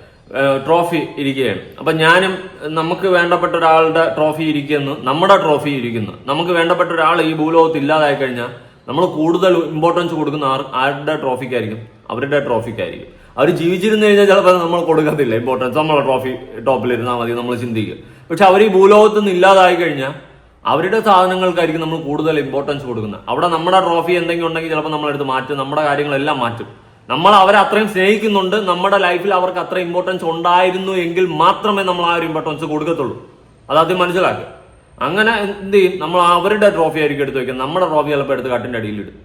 ട്രോഫി ഇരിക്കുകയാണ്. അപ്പൊ ഞാനും നമുക്ക് വേണ്ടപ്പെട്ട ഒരാളുടെ ട്രോഫി ഇരിക്കുന്നു, നമ്മുടെ ട്രോഫി ഇരിക്കുന്നു. നമുക്ക് വേണ്ടപ്പെട്ട ഒരാൾ ഈ ഭൂലോകത്ത് ഇല്ലാതായി കഴിഞ്ഞാൽ നമ്മൾ കൂടുതൽ ഇമ്പോർട്ടൻസ് കൊടുക്കുന്ന ആരുടെ ട്രോഫിക്കായിരിക്കും? അവരുടെ ട്രോഫിക്കായിരിക്കും. അവർ ജീവിച്ചിരുന്നു കഴിഞ്ഞാൽ ചിലപ്പോൾ നമ്മൾ കൊടുക്കത്തില്ല ഇമ്പോർട്ടൻസ്, നമ്മളെ ട്രോഫി ടോപ്പിലിരുന്നാൽ മതി നമ്മൾ ചിന്തിക്കുക. പക്ഷെ അവർ ഈ ഭൂലോകത്ത് നിന്ന് ഇല്ലാതായി കഴിഞ്ഞാൽ അവരുടെ സാധനങ്ങൾക്കായിരിക്കും നമ്മൾ കൂടുതൽ ഇമ്പോർട്ടൻസ് കൊടുക്കുന്നത്. അവിടെ നമ്മുടെ ട്രോഫി എന്തെങ്കിലും ഉണ്ടെങ്കിൽ ചിലപ്പോൾ നമ്മളെടുത്ത് മാറ്റും, നമ്മുടെ കാര്യങ്ങളെല്ലാം മാറ്റും. നമ്മൾ അവരെ അത്രയും സ്നേഹിക്കുന്നുണ്ട്, നമ്മുടെ ലൈഫിൽ അവർക്ക് അത്ര ഇമ്പോർട്ടൻസ് ഉണ്ടായിരുന്നു എങ്കിൽ മാത്രമേ നമ്മൾ ആ ഒരു ഇമ്പോർട്ടൻസ് കൊടുക്കത്തുള്ളൂ. അതാദ്യം മനസ്സിലാക്കുക. അങ്ങനെ എന്ത് ചെയ്യും? നമ്മൾ അവരുടെ ട്രോഫി ആയിരിക്കും എടുത്ത് വെക്കുന്നത്, നമ്മുടെ ട്രോഫി ചിലപ്പോൾ എടുത്ത് കട്ടിൻ്റെ അടിയിലിടും.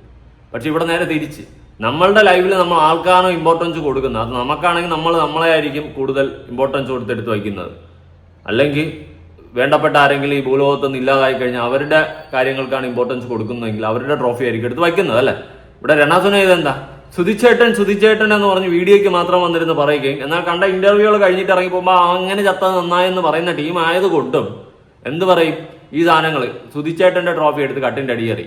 പക്ഷെ ഇവിടെ നേരെ തിരിച്ച് നമ്മളുടെ ലൈഫിൽ നമ്മൾ ആൾക്കാണോ ഇമ്പോർട്ടൻസ് കൊടുക്കുന്നത്, അത് നമുക്കാണെങ്കിൽ നമ്മൾ നമ്മളെ ആയിരിക്കും കൂടുതൽ ഇമ്പോർട്ടൻസ് കൊടുത്തെടുത്ത് വയ്ക്കുന്നത്. അല്ലെങ്കിൽ വേണ്ടപ്പെട്ട ആരെങ്കിലും ഈ ഭൂലോകത്ത് നിന്ന് ഇല്ലാതായി കഴിഞ്ഞാൽ അവരുടെ കാര്യങ്ങൾക്കാണ് ഇമ്പോർട്ടൻസ് കൊടുക്കുന്നതെങ്കിൽ അവരുടെ ട്രോഫി ആയിരിക്കും എടുത്ത് വയ്ക്കുന്നത്. അല്ലേ? ഇവിടെ രണാസുന ഇതെന്താ, സുധിച്ചേട്ടൻ എന്ന് പറഞ്ഞ് വീഡിയോയ്ക്ക് മാത്രം വന്നിരുന്ന് പറയുകയും എന്നാൽ കണ്ട ഇന്റർവ്യൂകൾ കഴിഞ്ഞിട്ട് ഇറങ്ങി പോകുമ്പോൾ അങ്ങനെ ചത്തത് നന്നായെന്ന് പറയുന്ന ടീം ആയതുകൊണ്ടും എന്ത് പറയും, ഈ സാധനങ്ങൾ സുധിച്ചേട്ടന്റെ ട്രോഫി എടുത്ത് കട്ടിന്റെ അടിയേറി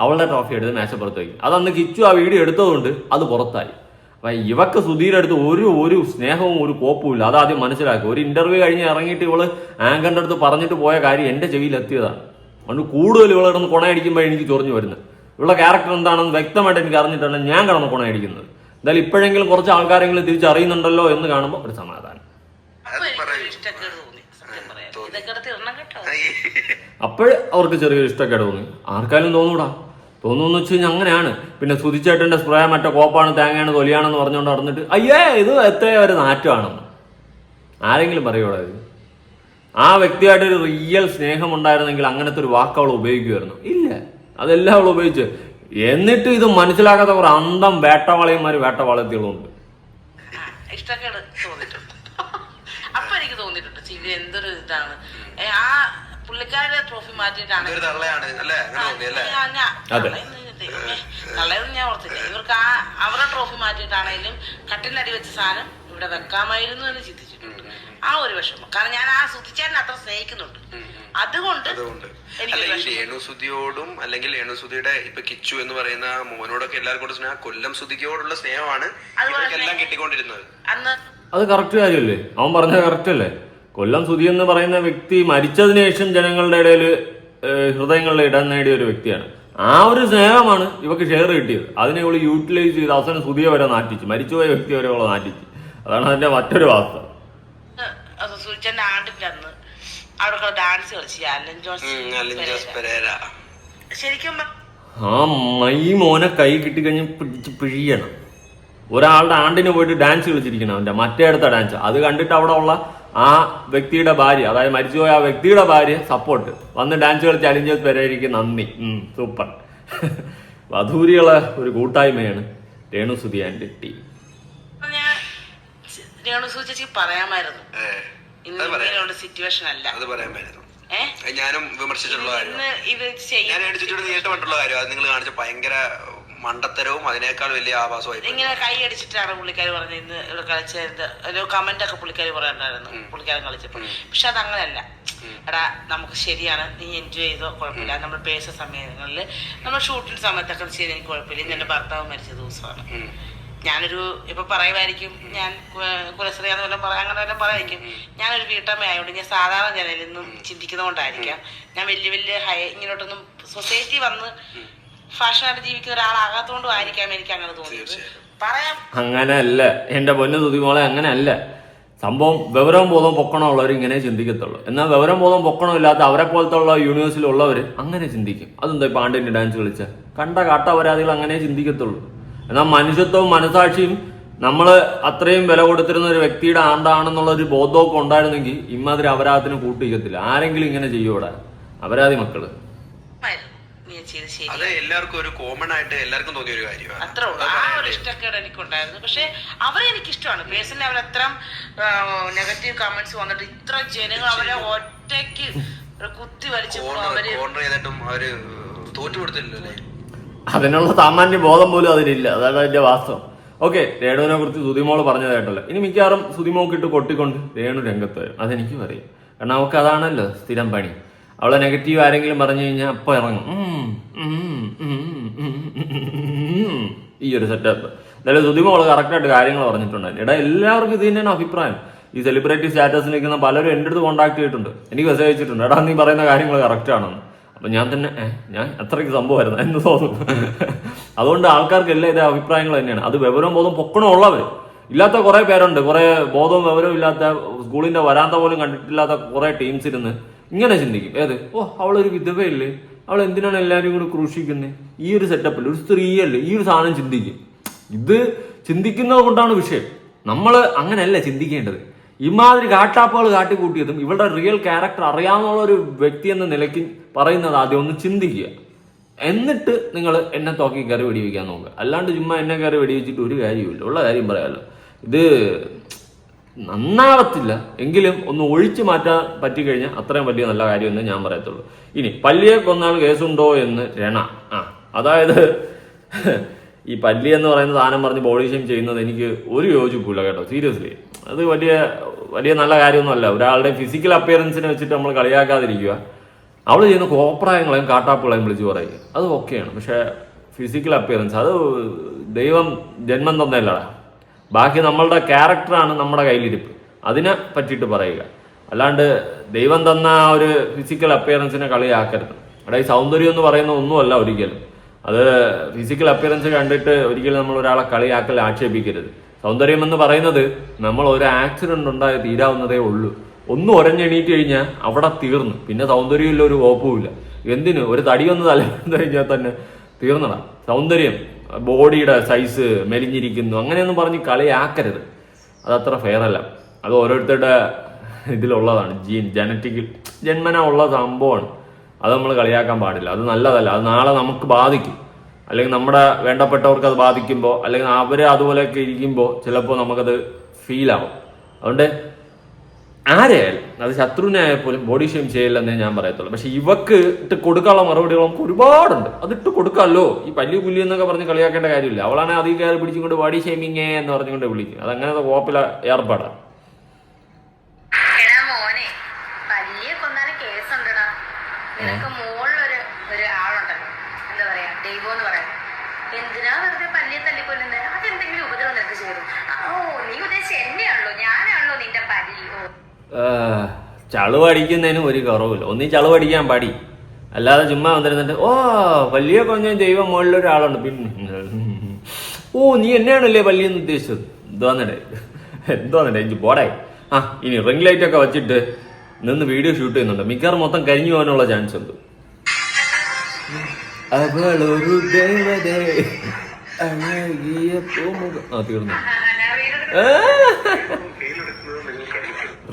അവളുടെ ട്രോഫി എടുത്ത് മേശപ്പുറത്ത് വയ്ക്കും. അതന്ന് കിച്ചു ആ വീഡിയോ എടുത്തതുകൊണ്ട് അത് പുറത്തായി. അപ്പൊ ഇവക്ക് സുധീരുടെ അടുത്ത് ഒരു സ്നേഹവും ഒരു കോപ്പും ഇല്ല. അതാദ്യം മനസ്സിലാക്കുക. ഒരു ഇന്റർവ്യൂ കഴിഞ്ഞ് ഇറങ്ങിയിട്ട് ഇവള് ആങ്കറിന്റെ അടുത്ത് പറഞ്ഞിട്ട് പോയ കാര്യം എന്റെ ചെവിയിൽ എത്തിയതാണ്. അതുകൊണ്ട് കൂടുതൽ ഇവളെ കിടന്ന് കൊണയടിക്കുമ്പോൾ എനിക്ക് ചൊറിഞ്ഞു വരുന്നത്. ഇവളുടെ ക്യാരക്ടർ എന്താണെന്ന് വ്യക്തമായിട്ട് എനിക്ക് അറിഞ്ഞിട്ടാണ് ഞാൻ കിടന്ന് കൊണയടിക്കുന്നത്. എന്തായാലും ഇപ്പോഴെങ്കിലും കുറച്ച് ആൾക്കാരെങ്കിലും തിരിച്ചറിയുന്നുണ്ടല്ലോ എന്ന് കാണുമ്പോൾ ഒരു സമാധാനം. അപ്പോൾ അവർക്ക് ചെറിയൊരു ഇഷ്ടക്കേട് തോന്നി. ആർക്കായാലും തോന്നൂടാ, തോന്നുന്നു വെച്ച് കഴിഞ്ഞാൽ അങ്ങനെയാണ്. പിന്നെ സുധിച്ചേട്ടന്റെ സ്പ്രേ മറ്റേ കോപ്പാണ് തേങ്ങയാണ് തൊലിയാണെന്ന് പറഞ്ഞുകൊണ്ട് നടന്നിട്ട് അയ്യേ ഇത് എത്രയോ ഒരു നാറ്റമാണെന്ന് ആരെങ്കിലും പറയൂടാ? ഇത് ആ വ്യക്തിയായിട്ടൊരു റിയൽ സ്നേഹം ഉണ്ടായിരുന്നെങ്കിൽ അങ്ങനത്തെ ഒരു വാക്ക് അവൾ ഉപയോഗിക്കുമായിരുന്നു. ഇല്ല, അതെല്ലാം അവൾ ഉപയോഗിച്ച്. എന്നിട്ട് ഇത് മനസ്സിലാക്കാത്ത കുറെ അന്തം വേട്ടവാളയന്മാര് വേട്ടവാളത്തികളുണ്ട്. ഇഷ്ടക്കേട് തോന്നിയിട്ടുണ്ട്. അപ്പൊ എനിക്ക് തോന്നിയിട്ടുണ്ട് ചിവി എന്തൊരു ഇതാണ്. ആ പുള്ളിക്കാരുടെ ട്രോഫി മാറ്റിയിട്ടാണ് തള്ളയൊന്നും ഞാൻ ഓർത്തില്ല. ഇവർക്ക് അവരുടെ ട്രോഫി മാറ്റിയിട്ടാണെങ്കിലും കട്ടിലടി വെച്ച സാധനം ഇവിടെ വെക്കാമായിരുന്നു എന്ന് ചിന്തിച്ചിട്ടുണ്ട്. ആ ഒരു വിഷമം. കാരണം ഞാൻ ആ സുധിച്ചേട്ടനെ അത്ര സ്നേഹിക്കുന്നുണ്ട്. അതുകൊണ്ട് രേണുസുതിയോടും അല്ലെങ്കിൽ രേണുസുതിയുടെ ഇപ്പൊ കിച്ചു എന്ന് പറയുന്ന മോനോടൊക്കെ എല്ലാവർക്കും സ്നേഹം, കൊല്ലം സുധിക്കോടുള്ള സ്നേഹമാണ് എല്ലാം കിട്ടിക്കൊണ്ടിരുന്നത്. അന്ന് അത് കറക്റ്റ് കാര്യമല്ലേ? അവൻ പറഞ്ഞത് കറക്റ്റ് അല്ലേ? കൊല്ലം സുധി എന്ന് പറയുന്ന വ്യക്തി മരിച്ചതിന് ശേഷം ജനങ്ങളുടെ ഇടയിൽ ഹൃദയങ്ങളിൽ ഇടം നേടിയ ഒരു വ്യക്തിയാണ്. ആ ഒരു സ്നേഹമാണ് ഇവക്ക് ഷെയർ കിട്ടിയത്. അതിനെ ഇവള് യൂട്ടിലൈസ് ചെയ്ത് അവസാനം സുധിയെ വരെ നാട്ടിച്ചു, മരിച്ചുപോയ വ്യക്തി വരെ അവളെ നാട്ടിച്ചു. അതാണ് അതിന്റെ മറ്റൊരു വാസ്ത. സുധിച്ചേട്ടന്റെ ആണ്ടിന്റെ അന്ന് അവിടെ ഡാൻസ് കളിച്ചു അലൻ ജോസ് പെരേര. ശരിക്കും ആ മൈ മോനെ കൈ കിട്ടിക്കഴിഞ്ഞ് പിടിച്ച് പിഴിയണം. ഒരാളുടെ ആണ്ടിന് പോയിട്ട് ഡാൻസ് കളിച്ചിരിക്കണം, അവന്റെ മറ്റേ അടുത്ത ഡാൻസ്. അത് കണ്ടിട്ട് അവിടെ ഉള്ള ആ വ്യക്തിയുടെ ഭാര്യ, അതായത് മരിച്ചുപോയ ആ വ്യക്തിയുടെ ഭാര്യ സപ്പോർട്ട് വന്ന് ഡാൻസ് കളിച്ച് അലൻ ജോസ് പെരേരയ്ക്ക് നന്ദി. സൂപ്പർ. വധൂരികളെ ഒരു കൂട്ടായ്മയാണ് രേണുസുതി ആൻഡ് ടീം. ഞാൻ രേണുസുതി ചേച്ചി പറയാമായിരുന്നു ഇങ്ങനെയുള്ള സിറ്റുവേഷൻ അല്ല. അത് പറയാമായിരുന്നു. ഞാനും വിമർശിച്ചിട്ടുള്ള കാര്യം, ഞാൻ നേരിട്ടുള്ള കാര്യം. അത് നിങ്ങൾ കാണിച്ച ഭയങ്കര മണ്ടത്തരവും അതിനേക്കാൾ വലിയ ആഭാസമായി. ഇങ്ങനെ കൈ അടിച്ചിട്ടാണ് പുള്ളിക്കാരി പറഞ്ഞത് ഇന്ന് ഇവിടെ കളിച്ചത്. ഒരു കമന്റ് ഒക്കെ പുള്ളിക്കാരി പറയാറുണ്ടായിരുന്നു പുള്ളിക്കാരൻ കളിച്ചപ്പോൾ. പക്ഷെ അത് അങ്ങനെയല്ല. എടാ നമുക്ക് ശരിയാണ്, നീ എൻജോയ് ചെയ്തോ, കുഴപ്പമില്ല. നമ്മൾ പേഴ്സ സമയങ്ങളിൽ നമ്മൾ ഷൂട്ടിംഗ് സമയത്തൊക്കെ ശരി, എനിക്ക് കുഴപ്പമില്ല. ഇന്ന് എന്റെ ഭർത്താവ് മരിച്ച ദിവസമാണ്. ഞാനൊരു ഇപ്പൊ പറയുമായിരിക്കും, ഞാൻ കുലശ്രീയാന്ന് വല്ലതും അങ്ങനെ വല്ലതും പറയായിരിക്കും. ഞാനൊരു വീട്ടമ്മ ആയതുകൊണ്ട് ഞാൻ സാധാരണ ജനലിൽ നിന്നും ചിന്തിക്കുന്നതുകൊണ്ടായിരിക്കാം ഞാൻ വലിയ ഇങ്ങോട്ടൊന്നും സൊസൈറ്റി വന്ന് ഫാഷനായിട്ട് ജീവിക്കുന്ന ഒരാളാകാത്തോണ്ടും ആയിരിക്കാം എനിക്ക് അങ്ങനെ തോന്നിയത്. പറയാം അങ്ങനെയല്ല എന്റെ പൊന്നു സുധിമോളെ, അങ്ങനെയല്ല സംഭവം. വിവരവും ബോധവും പൊക്കണമുള്ളവർ ഇങ്ങനെ ചിന്തിക്കത്തുള്ളൂ. എന്നാൽ വിവരം ബോധം പൊക്കണമില്ലാത്ത അവരെ പോലത്തെ ഉള്ള യൂണിവേഴ്സിലുള്ളവർ അങ്ങനെ ചിന്തിക്കും. അതെന്താ ഇപ്പൊ ആണ്ടിന്റെ ഡാൻസ് കളിച്ച കണ്ട കാട്ടപരാധികൾ അങ്ങനെ ചിന്തിക്കത്തുള്ളൂ. എന്നാൽ മനുഷ്യത്വവും മനസാക്ഷിയും നമ്മൾ അത്രയും വില കൊടുത്തിരുന്ന ഒരു വ്യക്തിയുടെ ആണ്ടാണെന്നുള്ള ഒരു ബോധമൊക്കെ ഉണ്ടായിരുന്നെങ്കിൽ ഇമ്മാതിരി അപരാധത്തിന് കൂട്ടിക്കത്തില്ല. ആരെങ്കിലും ഇങ്ങനെ ചെയ്യൂടെ? അപരാധി മക്കള്. അത് എല്ലാവർക്കും ഒരു കോമൺ ആയിട്ട് എല്ലാവർക്കും തോന്നിയ ഒരു കാര്യമാണ്. അത്ര ആ ഒരു ഇഷ്ടക്കേട് എനിക്കുണ്ടായിരുന്നു. പക്ഷെ അവരെ എനിക്കിഷ്ടമാണ്. പേഴ്സണലി അവരത്ര നെഗറ്റീവ് കമന്റ്സ് വന്നിട്ട് ഇത്ര ജനങ്ങൾ അവരെ ഒറ്റയ്ക്ക് കുത്തി വലിച്ചു ചെയ്തിട്ടും അവര് തോറ്റു കൊടുത്തില്ലല്ലോ. അതിനുള്ള സാമാന്യ ബോധം പോലും അതിനില്ല. അതാണ് അതിന്റെ വാസ്തവം. ഓക്കെ, രേണുവിനെ കുറിച്ച് സുധിമോള് പറഞ്ഞത് കേട്ടല്ലോ. ഇനി മിക്കവാറും സുധിമോക്കിട്ട് കൊട്ടിക്കൊണ്ട് രേണു രംഗത്ത് വരും. അതെനിക്ക് പറയും. കാരണം അവൾക്ക് അതാണല്ലോ സ്ഥിരം പണി. അവളെ നെഗറ്റീവ് ആരെങ്കിലും പറഞ്ഞു കഴിഞ്ഞാൽ അപ്പൊ ഇറങ്ങും ഈ ഒരു സെറ്റപ്പ്. എന്തായാലും സുധിമോള് കറക്റ്റായിട്ട് കാര്യങ്ങൾ പറഞ്ഞിട്ടുണ്ടായിരുന്നു. എടാ എല്ലാവർക്കും ഇത് തന്നെയാണ് അഭിപ്രായം. ഈ സെലിബ്രിറ്റി സ്റ്റാറ്റസിൽ നിൽക്കുന്ന പലരും എൻ്റെ അടുത്ത് കോൺടാക്ട് ചെയ്തിട്ടുണ്ട്, എനിക്ക് മെസ്സേജ് അയച്ചിട്ടുണ്ട്, എടാ നീ പറയുന്ന കാര്യങ്ങൾ കറക്റ്റ് ആണെന്ന്. അപ്പം ഞാൻ തന്നെ ഞാൻ അത്രയ്ക്ക് സംഭവമായിരുന്നു എന്ന് തോന്നുന്നു. അതുകൊണ്ട് ആൾക്കാർക്ക് എല്ലാ ഇതേ അഭിപ്രായങ്ങൾ തന്നെയാണ്. അത് വിവരവും ബോധവും പൊക്കണമുള്ളവർ, ഇല്ലാത്ത കുറേ പേരുണ്ട്, കുറേ ബോധവും വിവരവും ഇല്ലാത്ത, സ്കൂളിൻ്റെ വരാന്ത പോലും കണ്ടിട്ടില്ലാത്ത കുറേ ടീംസ് ഇരുന്ന് ഇങ്ങനെ ചിന്തിക്കും. ഏത് അവളൊരു വിധവയല്ലേ, അവൾ എന്തിനാണ് എല്ലാവരും കൂടി ക്രൂശിക്കുന്നത്, ഈ ഒരു സെറ്റപ്പിൽ ഒരു സ്ത്രീയല്ലേ, ഈ ഒരു സാധനം ചിന്തിക്കും. ഇത് ചിന്തിക്കുന്നത് കൊണ്ടാണ് വിഷയം. നമ്മൾ അങ്ങനെയല്ല ചിന്തിക്കേണ്ടത്. ഇമാതിരി കാട്ടാപ്പുകൾ കാട്ടിക്കൂട്ടിയതും ഇവളുടെ റിയൽ ക്യാരക്ടർ അറിയാവുന്ന ഒരു വ്യക്തി എന്ന നിലയ്ക്ക് പറയുന്നത് ആദ്യം ഒന്ന് ചിന്തിക്കുക. എന്നിട്ട് നിങ്ങൾ എന്നെ തോക്കി കയറി വെടിവെക്കാൻ നോക്കുക. അല്ലാണ്ട് ചുമ്മാ എന്നെ കയറി വെടിവെച്ചിട്ട് ഒരു കാര്യമില്ല. ഉള്ള കാര്യം പറയാമല്ലോ, ഇത് നന്നാവത്തില്ല. എങ്കിലും ഒന്ന് ഒഴിച്ചു മാറ്റാൻ പറ്റിക്കഴിഞ്ഞാൽ അത്രയും വലിയ നല്ല കാര്യമെന്ന് ഞാൻ പറയത്തുള്ളൂ. ഇനി പല്ലിയെ കൊന്നാൽ കേസുണ്ടോ എന്ന് രണ. അതായത് ഈ പല്ലി എന്ന് പറയുന്ന സാധനം പറഞ്ഞ് ബോഡി ഷെയിം ചെയ്യുന്നത് എനിക്ക് ഒരു യോജിപ്പില്ല കേട്ടോ, സീരിയസ്ലി. അത് വലിയ നല്ല കാര്യമൊന്നുമല്ല. ഒരാളുടെ ഫിസിക്കൽ അപ്പിയറൻസിനെ വെച്ചിട്ട് നമ്മൾ കളിയാക്കാതിരിക്കുക. അവൾ ചെയ്യുന്ന കോപ്രായങ്ങളെയും കാട്ടാപ്പുകളെയും വിളിച്ച് പറയുക, അത് ഓക്കെയാണ്. പക്ഷേ ഫിസിക്കൽ അപ്പിയറൻസ് അത് ദൈവം ജന്മം തന്നല്ലടാ. ബാക്കി നമ്മളുടെ ക്യാരക്ടറാണ് നമ്മുടെ കയ്യിലിരിപ്പ്, അതിനെ പറ്റിയിട്ട് പറയുക. അല്ലാണ്ട് ദൈവം തന്ന ആ ഒരു ഫിസിക്കൽ അപ്പിയറൻസിനെ കളിയാക്കരുത്. അവിടെ ഈ സൗന്ദര്യം എന്ന് പറയുന്ന ഒന്നുമല്ല ഒരിക്കലും. അത് ഫിസിക്കൽ അപ്പിയറൻസ് കണ്ടിട്ട് ഒരിക്കലും നമ്മൾ ഒരാളെ കളിയാക്കൽ ആക്ഷേപിക്കരുത്. സൗന്ദര്യം എന്ന് പറയുന്നത് നമ്മൾ ഒരു ആക്സിഡന്റ് ഉണ്ടായി തീരാവുന്നതേ ഉള്ളൂ. ഒന്ന് ഒരഞ്ഞെണീറ്റ് കഴിഞ്ഞാൽ അവിടെ തീർന്നു. പിന്നെ സൗന്ദര്യമില്ല, ഒരു കോപ്പുമില്ല. എന്തിന് ഒരു തടിയൊന്ന് തലന്ന് കഴിഞ്ഞാൽ തന്നെ തീർന്നടാ. സൗന്ദര്യം ബോഡിയുടെ സൈസ് മെലിഞ്ഞിരിക്കുന്നു അങ്ങനെയൊന്നും പറഞ്ഞ് കളിയാക്കരുത്. അതത്ര ഫെയർ അല്ല. അത് ഓരോരുത്തരുടെ ഇതിലുള്ളതാണ്, ജനറ്റിക്കൽ ജന്മന ഉള്ള സംഭവമാണ്. അത് നമ്മൾ കളിയാക്കാൻ പാടില്ല. അത് നല്ലതല്ല. അത് നാളെ നമുക്ക് ബാധിക്കും. അല്ലെങ്കിൽ നമ്മുടെ വേണ്ടപ്പെട്ടവർക്ക് അത് ബാധിക്കുമ്പോൾ, അല്ലെങ്കിൽ അവര് അതുപോലെയൊക്കെ ഇരിക്കുമ്പോൾ ചിലപ്പോൾ നമുക്കത് ഫീലാവും. അതുകൊണ്ട് ആരെയായാലും, അത് ശത്രുവിനെ ആയാലും ബോഡി ഷെയിം ചെയ്യില്ലെന്നേ ഞാൻ പറയത്തുള്ളൂ. പക്ഷെ ഇവക്ക് ഇട്ട് കൊടുക്കാനുള്ള മറുപടികൾ നമുക്ക് ഒരുപാടുണ്ട്. അതിട്ട് കൊടുക്കാമല്ലോ. ഈ പല്ലി പുല്ലി എന്നൊക്കെ പറഞ്ഞ് കളിയാക്കേണ്ട കാര്യമില്ല. അവളാണെങ്കിൽ അധികം കയറി പിടിച്ചുകൊണ്ട് ബോഡി ഷെയിമിങ്ങേ എന്ന് പറഞ്ഞുകൊണ്ട് വിളിക്കും. അതങ്ങനത്തെ കോപ്പില ഏർപ്പാടാണ്. എന്തിനാ വെറുതെ പല്ലിയെ തല്ലിക്കൊല്ലുന്നത്? അതെന്തെങ്കിലും ഉപദ്രവം നിനക്ക് ചെയ്തു? നീ ഉദ്ദേശിച്ച എന്നെയാണല്ലോ, ഞാനാണല്ലോ നിന്റെ പല്ലി. ചളു അടിക്കുന്നതിന് ഒരു കുറവില്ല. ഒന്നീ ചളു അടിക്കാൻ പാടി, അല്ലാതെ ചുമ്മാ വന്നിരുന്നിട്ട് പല്ലിയെ കൊഞ്ഞ ദൈവം മുകളിലൊരാളുണ്ട് പിന്നെ നീ എന്നെയാണല്ലേ പല്ലിയെന്ന് ഉദ്ദേശിച്ചത്. എന്തോന്നടേ എനിക്ക് പോടായി. ഇനി റിംഗ് ലൈറ്റ് ഒക്കെ വെച്ചിട്ട് നിന്ന് വീഡിയോ ഷൂട്ട് ചെയ്യുന്നുണ്ട്. മിക്കവാറും മൊത്തം കരിഞ്ഞു പോകാനുള്ള ചാൻസ് ഉണ്ട്. അവളൊരു ദേവത തീർന്നു.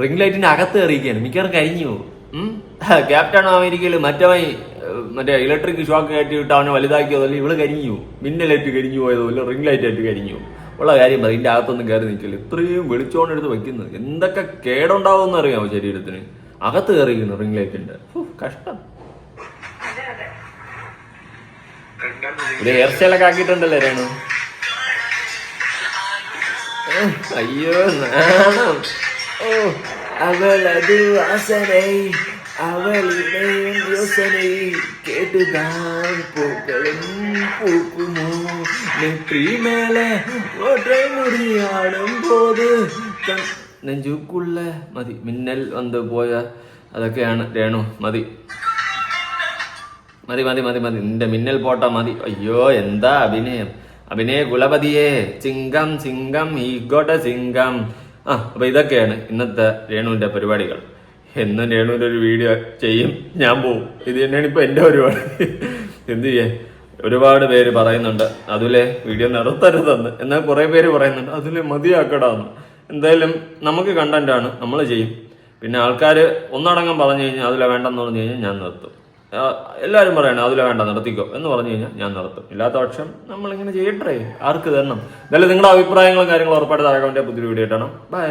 റിംഗ് ലൈറ്റിന്റെ അകത്ത് എറിയിക്കുകയാണ്. മിക്കവാറും കരിഞ്ഞു പോകും. ക്യാപ്റ്റൻ അമേരിക്കയിൽ മറ്റേ ഇലക്ട്രിക് ഷോക്ക് കയറ്റിയിട്ട് അവനെ വലുതാക്കിയതല്ല, ഇവള് കരിഞ്ഞു പോകും. മിന്നലായിട്ട് കരിഞ്ഞു പോയതുപോലെ റിംഗ് ലൈറ്റ് ആയിട്ട് കരിഞ്ഞു പോകും. ഉള്ള കാര്യം പറയും. ഇതിന്റെ അകത്തൊന്നും കയറി നിൽക്കില്ല. ഇത്രയും വെളിച്ചോണ്ടെടുത്ത് വെക്കുന്നത് എന്തൊക്കെ കേടുണ്ടാവും അറിയാമോ ശരീരത്തിന്? അകത്ത് കയറിയിരിക്കുന്നു റിംഗ് ലൈറ്റിന്റെ. കഷ്ടം. ഒരു ഹെയർ സ്റ്റൈലൊക്കെ ആക്കിയിട്ടുണ്ടല്ലേ രേണു? അയ്യോ നാണം. അവളത് വാസനൈ അവളുടെയും യോസനൈ കേട്ടുതാൻ പൂക്കളും പൂക്കുമോ നെற்றிമേലെ ഒറ്റை മുറിയാടും പോത് നെഞ്ചുക്കുള്ള മതി മിന്നൽ വന്ന് പോയ അതൊക്കെയാണ് രേണു. മതി മതി മതി മതി മതി നിന്റെ മിന്നൽ പോട്ട മതി. അയ്യോ എന്താ അഭിനയ കുലപതിയെ ചിങ്കം ചിങ്കം ഈഗോട്ട ചിങ്കം. അപ്പൊ ഇതൊക്കെയാണ് ഇന്നത്തെ രേണുവിന്റെ പരിപാടികൾ. എന്നും രേണുവിന്റെ ഒരു വീഡിയോ ചെയ്യും, ഞാൻ പോവും. ഇത് തന്നെയാണ് ഇപ്പൊ എന്റെ പരിപാടി. എന്ത് ചെയ്യാൻ? ഒരുപാട് പേര് പറയുന്നുണ്ട് അതിലെ വീഡിയോ നിർത്തരുതെന്ന്. എന്നാൽ കുറെ പേര് പറയുന്നുണ്ട് അതിലെ മതിയാക്കടാന്ന്. എന്തായാലും നമുക്ക് കണ്ടന്റാണ്, നമ്മൾ ചെയ്യും. പിന്നെ ആൾക്കാർ ഒന്നടങ്കം പറഞ്ഞു കഴിഞ്ഞാൽ അതിലെ വേണ്ടെന്ന് പറഞ്ഞു കഴിഞ്ഞാൽ ഞാൻ നിർത്തും. എല്ലാവരും പറയണേ അതിലെ വേണ്ട നിർത്തിക്കോ എന്ന് പറഞ്ഞു കഴിഞ്ഞാൽ ഞാൻ നിർത്തും. ഇല്ലാത്ത പക്ഷം നമ്മളിങ്ങനെ ചെയ്യട്ടെ, ആർക്ക് തരണം. എന്തായാലും നിങ്ങളുടെ അഭിപ്രായങ്ങളും കാര്യങ്ങളും ഉറപ്പായിട്ട് താഴെ കമന്റ് പുതിയൊരു വീഡിയോ ഇട്ടണം. ബൈ.